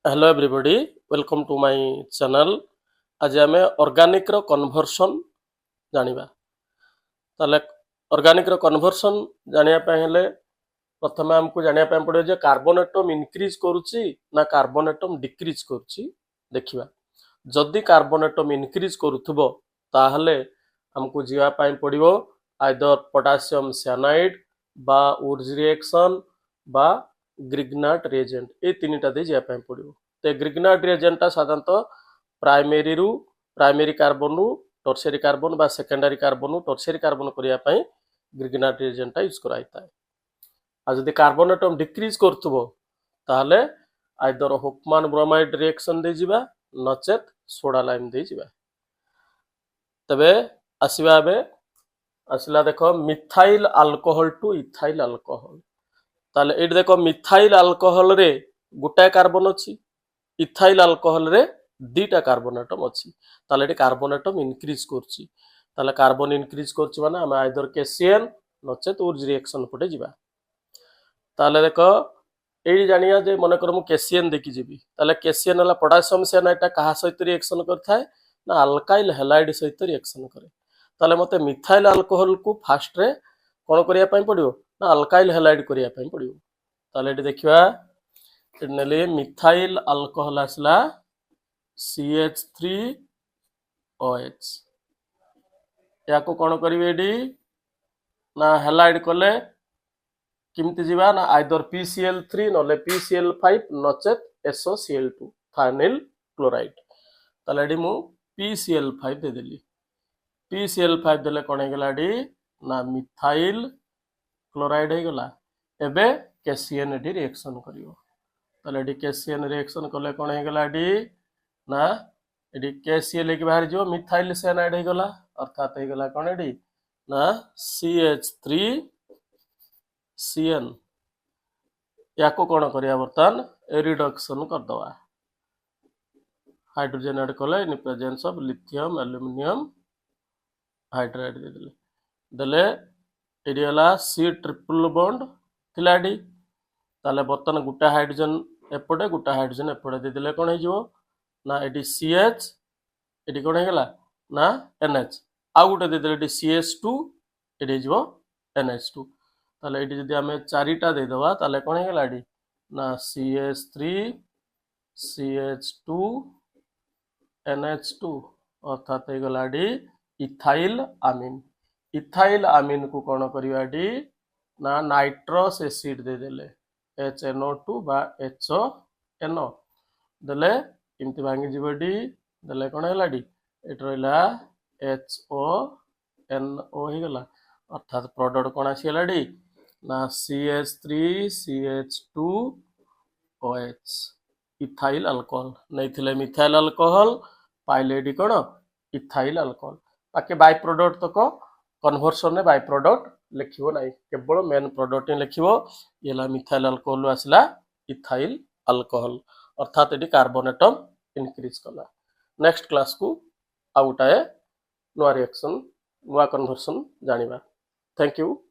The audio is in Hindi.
Hello everybody, welcome to my channel. आज आम ऑर्गेनिक रो कन्वर्सन जानिबा। ताले ऑर्गेनिक रो कन्वर्सन जानिया ପାଇଁ हेले प्रथमे हमको जानिया ପାଇଁ पड़े जे कार्बन एटम इंक्रीज करूची ना कार्बन एटम डिक्रीज करूची देखिबा। जदि कार्बन एटम इंक्रीज करूथबो ताहले हमको जीवा ପାଇଁ पड़िबो आइदर पोटेशियम साइनाइड बा उर्ज रिएक्शन बा ग्रिग्नाट रिएजेंट ए तीनटा दे जीवा ପାଇଁ पड़िबो। तो ग्रिग्नाट रिएजेंट साधारणतः प्राइमरी कार्बन रु टर्शियरी कार्बन बा सेकेंडरी कार्बन रु टर्शियरी कार्बन करिया ପାଇଁ ग्रिग्नाट रिएजेंट यूज कराइता है। आ जदि कार्बन एटम डिक्रीज करथबो ताहले आइदर होफमान ब्रोमाइड रिएक्शन दे जिबा नचेत सोडा लाइम दे जिबा। तबे आसीबा बे आसला देखो methyl alcohol two ethyl alcohol. ताले एट देखो मिथाइल अल्कोहल रे गोटाए कार्बन अछि, इथाइल अल्कोहल रे दीटा कार्बन एटम अछि। ताले एटी कार्बन एटम इंक्रीज करछि। ताले कार्बन इंक्रीज करछि माने हम आइदर केसीएन नचेत उर्ज रिएक्शन पटे जिबा। ताले देखो एई जानिया जे मन कर मु केसीएन देखि जिबी ताले केसीएन हला पोटेशियम साइनाइड कहा सहित रिएक्शन करथाय ना अल्काइल हैलाइड सहित रिएक्शन करे। ताले मते मिथाइल अल्कोहल को फास्ट रे कोन करिया पई पडियो ना अल्काइल हैलाइड करिया पई पडियो। ताले एटी देखिबा नेले मिथाइल अल्कोहल आसला CH3OH याको कोन करिवे एडी ना हैलाइड कले किमती जीवा ना आइदर PCl3 नले PCl5 नचेत SOCl2 फाइनल क्लोराइड। ताले एडी मु PCl5 दे देली। PCl5 देले कोन हेगला एडी ना मिथाइल क्लोराइड हे गला। एबे केसीएन एडी रिएक्शन करियो। ताले एडी केसीएन रिएक्शन कले कोन हेगला एडी ना एडी केसीएल के बाहर जो मिथाइल साइनाइड हे गला अर्थात हे गला कोन एडी ना CH3CN। याको कोन करिया बर्तन रिडक्शन कर दवा। हाइड्रोजन ऐड कले in presence of lithium aluminium hydride दे देले देले एडी हला C ट्रिपल बॉन्ड थिलाडी। ताले बर्तन गुटा हाइड्रोजन एपटे गुटा हाइड्रोजन एपटे दे देले कोन हे जो ना एडी CH एडी कोन हे गला ना NH आ गुटे दे देले एडी CH2 एडी जो NH2। ताले एडी जदि हमें चारिटा दे दवा ताले कोन हे गला एडी ना CH3 CH2 NH2 अर्थात हे गला एडी इथाइल आमीन। इथाइल आमीन को कोन करिवा एडी ना नाइट्रस एसिड दे देले HNO2 बा HONO देले इमति भांगी जीवडी देले कोन हैला डी एट रहला HONO हे गला अर्थात प्रोडक्ट कोन आसीला डी ना CH3 CH2OH इथाइल अल्कोहल नहीं थिले मिथाइल अल्कोहल पाइले डी कोन इथाइल अल्कोहल। बाकी बाय प्रोडक्ट तक कन्वर्सन ने बाय प्रोडक्ट लिखिबो नाही केवल मेन प्रोडक्ट लिखिबो येला मिथाइल अल्कोहल आसला इथाइल अल्कोहल अर्थात एडी कार्बन एटम इंक्रीज कला। नेक्स्ट क्लास को आउटाए नुआ रिएक्शन नुआ कन्वर्सन जानिबा। Thank you.